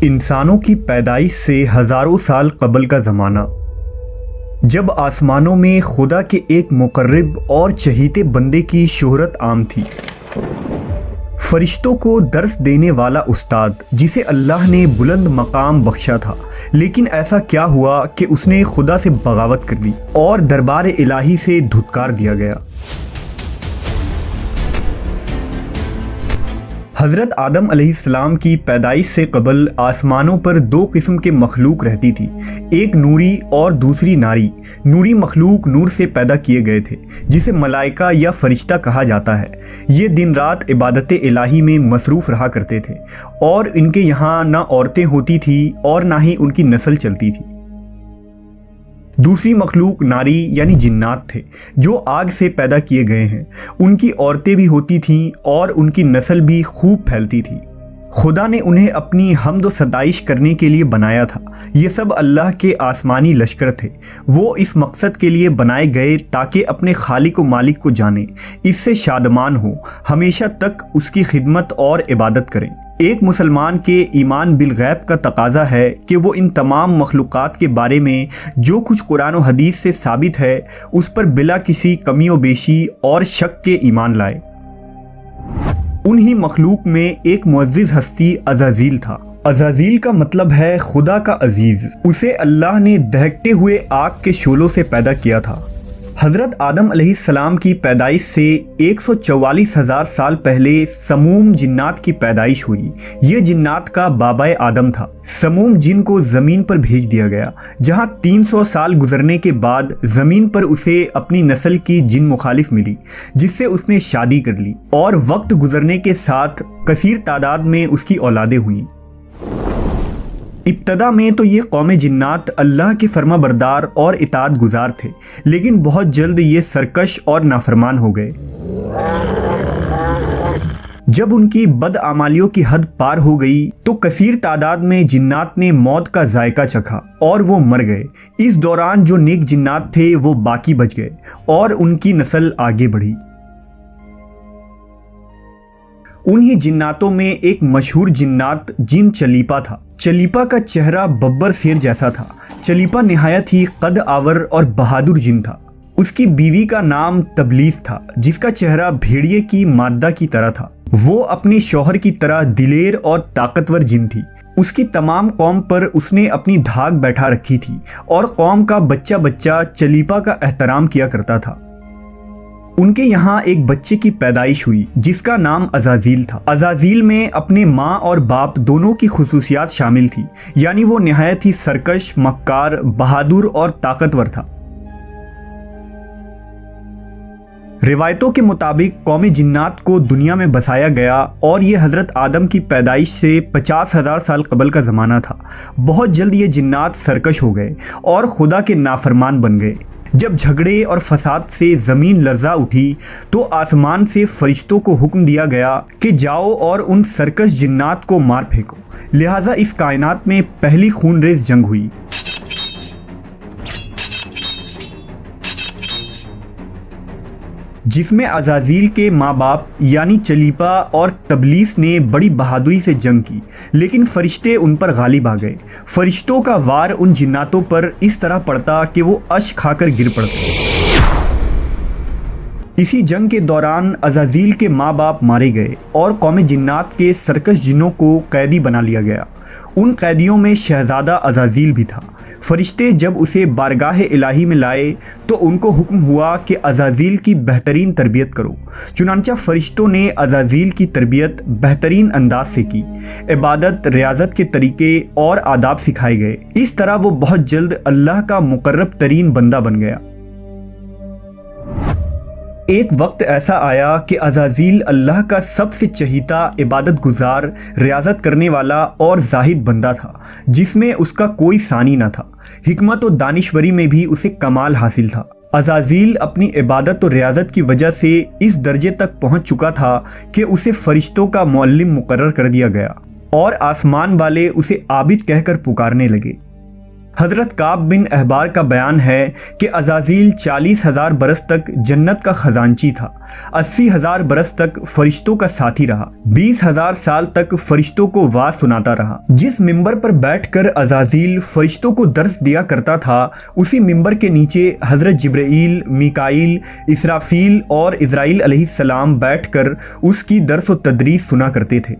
انسانوں کی پیدائش سے ہزاروں سال قبل کا زمانہ، جب آسمانوں میں خدا کے ایک مقرب اور چہیتے بندے کی شہرت عام تھی، فرشتوں کو درس دینے والا استاد جسے اللہ نے بلند مقام بخشا تھا، لیکن ایسا کیا ہوا کہ اس نے خدا سے بغاوت کر دی اور دربار الہی سے دھتکار دیا گیا۔ حضرت آدم علیہ السلام کی پیدائش سے قبل آسمانوں پر دو قسم کے مخلوق رہتی تھی، ایک نوری اور دوسری ناری۔ نوری مخلوق نور سے پیدا کیے گئے تھے جسے ملائکہ یا فرشتہ کہا جاتا ہے۔ یہ دن رات عبادت الہی میں مصروف رہا کرتے تھے اور ان کے یہاں نہ عورتیں ہوتی تھی اور نہ ہی ان کی نسل چلتی تھی۔ دوسری مخلوق ناری یعنی جنات تھے جو آگ سے پیدا کیے گئے ہیں۔ ان کی عورتیں بھی ہوتی تھیں اور ان کی نسل بھی خوب پھیلتی تھی۔ خدا نے انہیں اپنی حمد و ستائش کرنے کے لیے بنایا تھا۔ یہ سب اللہ کے آسمانی لشکر تھے۔ وہ اس مقصد کے لیے بنائے گئے تاکہ اپنے خالق و مالک کو جانیں، اس سے شادمان ہوں، ہمیشہ تک اس کی خدمت اور عبادت کریں۔ ایک مسلمان کے ایمان بالغیب کا تقاضا ہے کہ وہ ان تمام مخلوقات کے بارے میں جو کچھ قرآن و حدیث سے ثابت ہے اس پر بلا کسی کمی و بیشی اور شک کے ایمان لائے۔ انہی مخلوق میں ایک معزز ہستی عزازیل تھا۔ عزازیل کا مطلب ہے خدا کا عزیز۔ اسے اللہ نے دہکتے ہوئے آگ کے شعلوں سے پیدا کیا تھا۔ حضرت آدم علیہ السلام کی پیدائش سے 144,000 سال پہلے سموم جنات کی پیدائش ہوئی۔ یہ جنات کا بابا آدم تھا۔ سموم جن کو زمین پر بھیج دیا گیا، جہاں 300 سال گزرنے کے بعد زمین پر اسے اپنی نسل کی جن مخالف ملی، جس سے اس نے شادی کر لی اور وقت گزرنے کے ساتھ کثیر تعداد میں اس کی اولادیں ہوئیں۔ ابتدا میں تو یہ قوم جنات اللہ کے فرما بردار اور اطاعت گزار تھے، لیکن بہت جلد یہ سرکش اور نافرمان ہو گئے۔ جب ان کی بدعمالیوں کی حد پار ہو گئی تو کثیر تعداد میں جنات نے موت کا ذائقہ چکھا اور وہ مر گئے۔ اس دوران جو نیک جنات تھے وہ باقی بچ گئے اور ان کی نسل آگے بڑھی۔ انہی جناتوں میں ایک مشہور جنات جن چلیپا تھا۔ چلیپا کا چہرہ ببر شیر جیسا تھا۔ چلیپا نہایت ہی قد آور اور بہادر جن تھا۔ اس کی بیوی کا نام تبلیس تھا، جس کا چہرہ بھیڑیے کی مادہ کی طرح تھا۔ وہ اپنے شوہر کی طرح دلیر اور طاقتور جن تھی۔ اس کی تمام قوم پر اس نے اپنی دھاک بیٹھا رکھی تھی اور قوم کا بچہ بچہ چلیپا کا احترام کیا کرتا تھا۔ ان کے یہاں ایک بچے کی پیدائش ہوئی جس کا نام عزازیل تھا۔ عزازیل میں اپنے ماں اور باپ دونوں کی خصوصیات شامل تھی، یعنی وہ نہایت ہی سرکش، مکار، بہادر اور طاقتور تھا۔ روایتوں کے مطابق قوم جنات کو دنیا میں بسایا گیا اور یہ حضرت آدم کی پیدائش سے 50,000 سال قبل کا زمانہ تھا۔ بہت جلد یہ جنات سرکش ہو گئے اور خدا کے نافرمان بن گئے۔ جب جھگڑے اور فساد سے زمین لرزا اٹھی تو آسمان سے فرشتوں کو حکم دیا گیا کہ جاؤ اور ان سرکش جنات کو مار پھینکو۔ لہٰذا اس کائنات میں پہلی خون ریز جنگ ہوئی۔ جس میں عزازیل کے ماں باپ یعنی چلیپا اور تبلیس نے بڑی بہادری سے جنگ کی، لیکن فرشتے ان پر غالب آ گئے۔ فرشتوں کا وار ان جناتوں پر اس طرح پڑتا کہ وہ اشک کھا کر گر پڑتے۔ اسی جنگ کے دوران عزازیل کے ماں باپ مارے گئے اور قوم جنات کے سرکش جنوں کو قیدی بنا لیا گیا۔ ان قیدیوں میں شہزادہ عزازیل بھی تھا۔ فرشتے جب اسے بارگاہ الہی میں لائے تو ان کو حکم ہوا کہ عزازیل کی بہترین تربیت کرو۔ چنانچہ فرشتوں نے عزازیل کی تربیت بہترین انداز سے کی۔ عبادت، ریاضت کے طریقے اور آداب سکھائے گئے۔ اس طرح وہ بہت جلد اللہ کا مقرب ترین بندہ بن گیا۔ ایک وقت ایسا آیا کہ عزازیل اللہ کا سب سے چہیتا، عبادت گزار، ریاضت کرنے والا اور زاہد بندہ تھا، جس میں اس کا کوئی ثانی نہ تھا۔ حکمت و دانشوری میں بھی اسے کمال حاصل تھا۔ عزازیل اپنی عبادت و ریاضت کی وجہ سے اس درجے تک پہنچ چکا تھا کہ اسے فرشتوں کا معلم مقرر کر دیا گیا اور آسمان والے اسے عابد کہہ کر پکارنے لگے۔ حضرت کعب بن احبار کا بیان ہے کہ عزازیل 40,000 برس تک جنت کا خزانچی تھا، 80,000 برس تک فرشتوں کا ساتھی رہا، 20,000 سال تک فرشتوں کو واز سناتا رہا۔ جس ممبر پر بیٹھ کر عزازیل فرشتوں کو درس دیا کرتا تھا، اسی ممبر کے نیچے حضرت جبرائیل، میکائیل، اسرافیل اور اسرائیل علیہ السلام بیٹھ کر اس کی درس و تدریس سنا کرتے تھے۔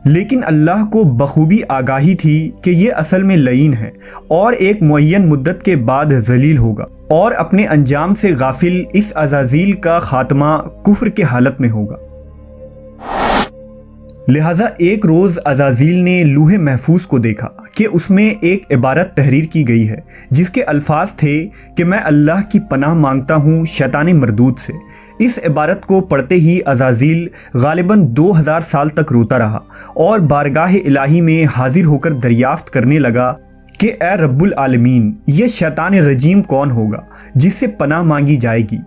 لیکن اللہ کو بخوبی آگاہی تھی کہ یہ اصل میں لعین ہے اور ایک معین مدت کے بعد ذلیل ہوگا، اور اپنے انجام سے غافل اس عزازیل کا خاتمہ کفر کے حالت میں ہوگا۔ لہٰذا ایک روز عزازیل نے لوح محفوظ کو دیکھا کہ اس میں ایک عبارت تحریر کی گئی ہے جس کے الفاظ تھے کہ میں اللہ کی پناہ مانگتا ہوں شیطان مردود سے۔ اس عبارت کو پڑھتے ہی عزازیل غالباً 2000 سال تک روتا رہا اور بارگاہ الہی میں حاضر ہو کر دریافت کرنے لگا کہ اے رب العالمین، یہ شیطان رجیم کون ہوگا جس سے پناہ مانگی جائے گی؟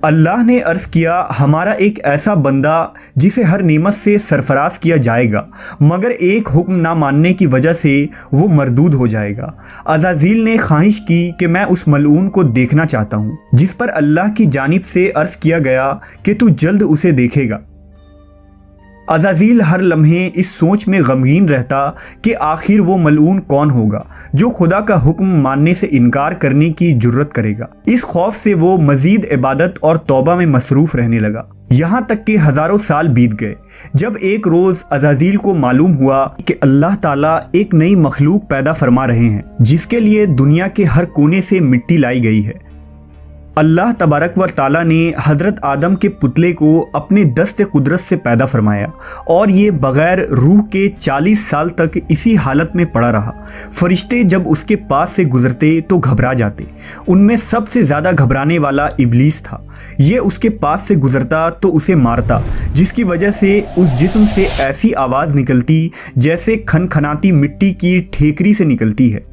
اللہ نے عرض کیا، ہمارا ایک ایسا بندہ جسے ہر نعمت سے سرفراز کیا جائے گا مگر ایک حکم نہ ماننے کی وجہ سے وہ مردود ہو جائے گا۔ عزازیل نے خواہش کی کہ میں اس ملعون کو دیکھنا چاہتا ہوں، جس پر اللہ کی جانب سے عرض کیا گیا کہ تو جلد اسے دیکھے گا۔ عزازیل ہر لمحے اس سوچ میں غمگین رہتا کہ آخر وہ ملعون کون ہوگا جو خدا کا حکم ماننے سے انکار کرنے کی جرت کرے گا۔ اس خوف سے وہ مزید عبادت اور توبہ میں مصروف رہنے لگا، یہاں تک کہ ہزاروں سال بیت گئے، جب ایک روز عزازیل کو معلوم ہوا کہ اللہ تعالیٰ ایک نئی مخلوق پیدا فرما رہے ہیں جس کے لیے دنیا کے ہر کونے سے مٹی لائی گئی ہے۔ اللہ تبارک و تعالیٰ نے حضرت آدم کے پتلے کو اپنے دست قدرت سے پیدا فرمایا اور یہ بغیر روح کے 40 سال تک اسی حالت میں پڑا رہا۔ فرشتے جب اس کے پاس سے گزرتے تو گھبرا جاتے، ان میں سب سے زیادہ گھبرانے والا ابلیس تھا۔ یہ اس کے پاس سے گزرتا تو اسے مارتا، جس کی وجہ سے اس جسم سے ایسی آواز نکلتی جیسے کھنکھناتی مٹی کی ٹھیکری سے نکلتی ہے۔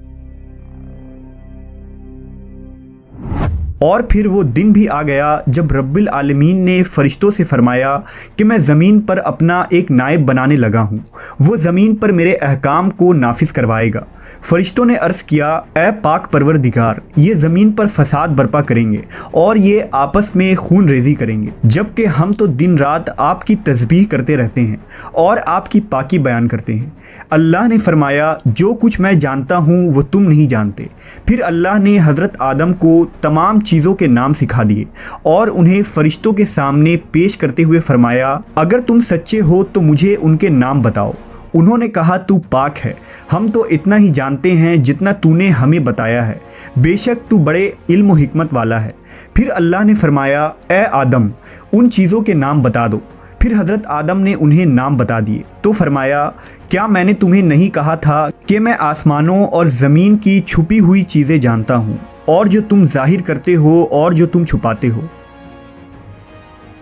اور پھر وہ دن بھی آ گیا جب رب العالمین نے فرشتوں سے فرمایا کہ میں زمین پر اپنا ایک نائب بنانے لگا ہوں، وہ زمین پر میرے احکام کو نافذ کروائے گا۔ فرشتوں نے عرض کیا، اے پاک پروردگار، یہ زمین پر فساد برپا کریں گے اور یہ آپس میں خون ریزی کریں گے، جبکہ ہم تو دن رات آپ کی تسبیح کرتے رہتے ہیں اور آپ کی پاکی بیان کرتے ہیں۔ اللہ نے فرمایا، جو کچھ میں جانتا ہوں وہ تم نہیں جانتے۔ پھر اللہ نے حضرت آدم کو تمام چیزوں کے نام سکھا دیے اور انہیں فرشتوں کے سامنے پیش کرتے ہوئے فرمایا، اگر تم سچے ہو تو مجھے ان کے نام بتاؤ۔ انہوں نے کہا، تو پاک ہے، ہم تو اتنا ہی جانتے ہیں جتنا تو نے ہمیں بتایا ہے، بے شک تو بڑے علم و حکمت والا ہے۔ پھر اللہ نے فرمایا، اے آدم، ان چیزوں کے نام بتا دو۔ پھر حضرت آدم نے انہیں نام بتا دیے تو فرمایا، کیا میں نے تمہیں نہیں کہا تھا کہ میں آسمانوں اور زمین کی چھپی ہوئی چیزیں جانتا ہوں، اور جو تم ظاہر کرتے ہو اور جو تم چھپاتے ہو؟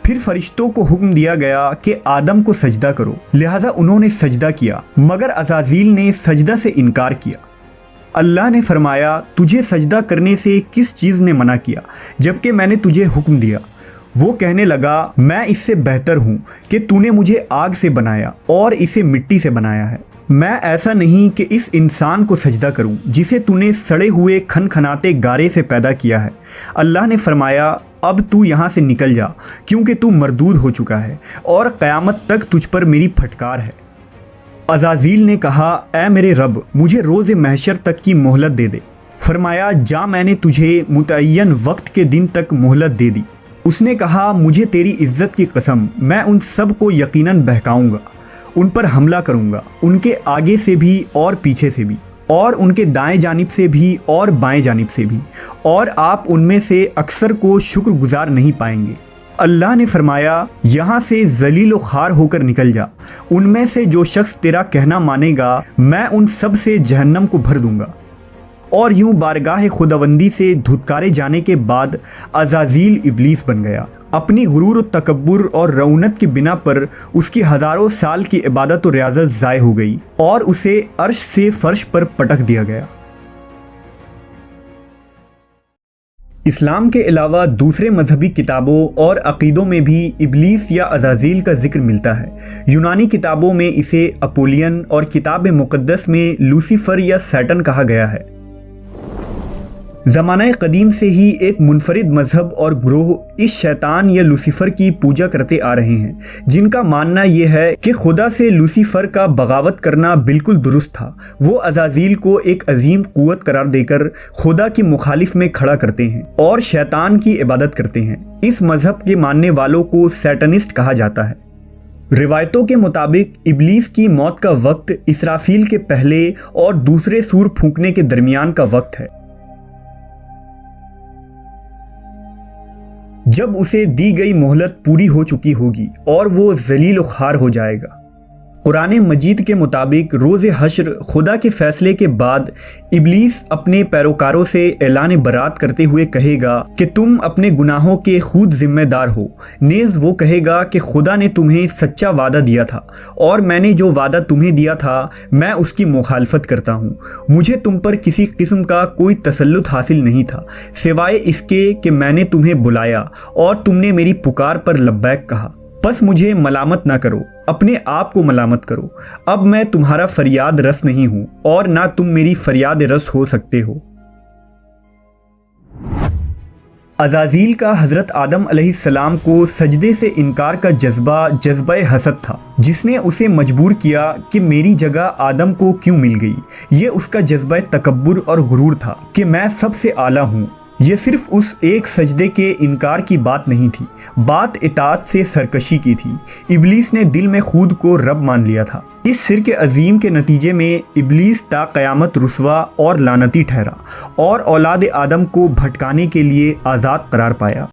پھر فرشتوں کو حکم دیا گیا کہ آدم کو سجدہ کرو، لہٰذا انہوں نے سجدہ کیا، مگر عزازیل نے سجدہ سے انکار کیا۔ اللہ نے فرمایا، تجھے سجدہ کرنے سے کس چیز نے منع کیا جبکہ میں نے تجھے حکم دیا؟ وہ کہنے لگا، میں اس سے بہتر ہوں کہ تو نے مجھے آگ سے بنایا اور اسے مٹی سے بنایا ہے۔ میں ایسا نہیں کہ اس انسان کو سجدہ کروں جسے تو نے سڑے ہوئے کھنکھناتے گارے سے پیدا کیا ہے۔ اللہ نے فرمایا، اب تو یہاں سے نکل جا، کیونکہ تو مردود ہو چکا ہے اور قیامت تک تجھ پر میری پھٹکار ہے۔ عزازیل نے کہا، اے میرے رب، مجھے روز محشر تک کی مہلت دے دے۔ فرمایا، جا، میں نے تجھے متعین وقت کے دن تک مہلت دے دی۔ اس نے کہا، مجھے تیری عزت کی قسم، میں ان سب کو یقیناً بہکاؤں گا، ان پر حملہ کروں گا، ان کے آگے سے بھی اور پیچھے سے بھی، اور ان کے دائیں جانب سے بھی اور بائیں جانب سے بھی، اور آپ ان میں سے اکثر کو شکر گزار نہیں پائیں گے۔ اللہ نے فرمایا، یہاں سے ذلیل و خوار ہو کر نکل جا، ان میں سے جو شخص تیرا کہنا مانے گا میں ان سب سے جہنم کو بھر دوں گا۔ اور یوں بارگاہ خداوندی سے دھتکارے جانے کے بعد عزازیل ابلیس بن گیا۔ اپنی غرور و تکبر اور رعونت کی بنا پر اس کی ہزاروں سال کی عبادت و ریاضت ضائع ہو گئی اور اسے عرش سے فرش پر پٹک دیا گیا۔ اسلام کے علاوہ دوسرے مذہبی کتابوں اور عقیدوں میں بھی ابلیس یا عزازیل کا ذکر ملتا ہے۔ یونانی کتابوں میں اسے اپولین اور کتاب مقدس میں لوسیفر یا سیٹن کہا گیا ہے۔ زمانہ قدیم سے ہی ایک منفرد مذہب اور گروہ اس شیطان یا لوسیفر کی پوجا کرتے آ رہے ہیں، جن کا ماننا یہ ہے کہ خدا سے لوسیفر کا بغاوت کرنا بالکل درست تھا۔ وہ عزازیل کو ایک عظیم قوت قرار دے کر خدا کی مخالف میں کھڑا کرتے ہیں اور شیطان کی عبادت کرتے ہیں۔ اس مذہب کے ماننے والوں کو سیٹنسٹ کہا جاتا ہے۔ روایتوں کے مطابق ابلیس کی موت کا وقت اسرافیل کے پہلے اور دوسرے سور پھونکنے کے درمیان کا وقت ہے، جب اسے دی گئی مہلت پوری ہو چکی ہوگی اور وہ ذلیل و خوار ہو جائے گا۔ قرآن مجید کے مطابق روز حشر خدا کے فیصلے کے بعد ابلیس اپنے پیروکاروں سے اعلان برات کرتے ہوئے کہے گا کہ تم اپنے گناہوں کے خود ذمہ دار ہو۔ نیز وہ کہے گا کہ خدا نے تمہیں سچا وعدہ دیا تھا اور میں نے جو وعدہ تمہیں دیا تھا میں اس کی مخالفت کرتا ہوں۔ مجھے تم پر کسی قسم کا کوئی تسلط حاصل نہیں تھا سوائے اس کے کہ میں نے تمہیں بلایا اور تم نے میری پکار پر لبیک کہا۔ بس مجھے ملامت نہ کرو، اپنے آپ کو ملامت کرو۔ اب میں تمہارا فریاد رس نہیں ہوں اور نہ تم میری فریاد رس ہو سکتے ہو۔ عزازیل کا حضرت آدم علیہ السلام کو سجدے سے انکار کا جذبہ حسد تھا، جس نے اسے مجبور کیا کہ میری جگہ آدم کو کیوں مل گئی۔ یہ اس کا جذبہ تکبر اور غرور تھا کہ میں سب سے اعلیٰ ہوں۔ یہ صرف اس ایک سجدے کے انکار کی بات نہیں تھی، بات اطاعت سے سرکشی کی تھی۔ ابلیس نے دل میں خود کو رب مان لیا تھا۔ اس شرک عظیم کے نتیجے میں ابلیس تا قیامت رسوا اور لعنتی ٹھہرا اور اولاد آدم کو بھٹکانے کے لیے آزاد قرار پایا۔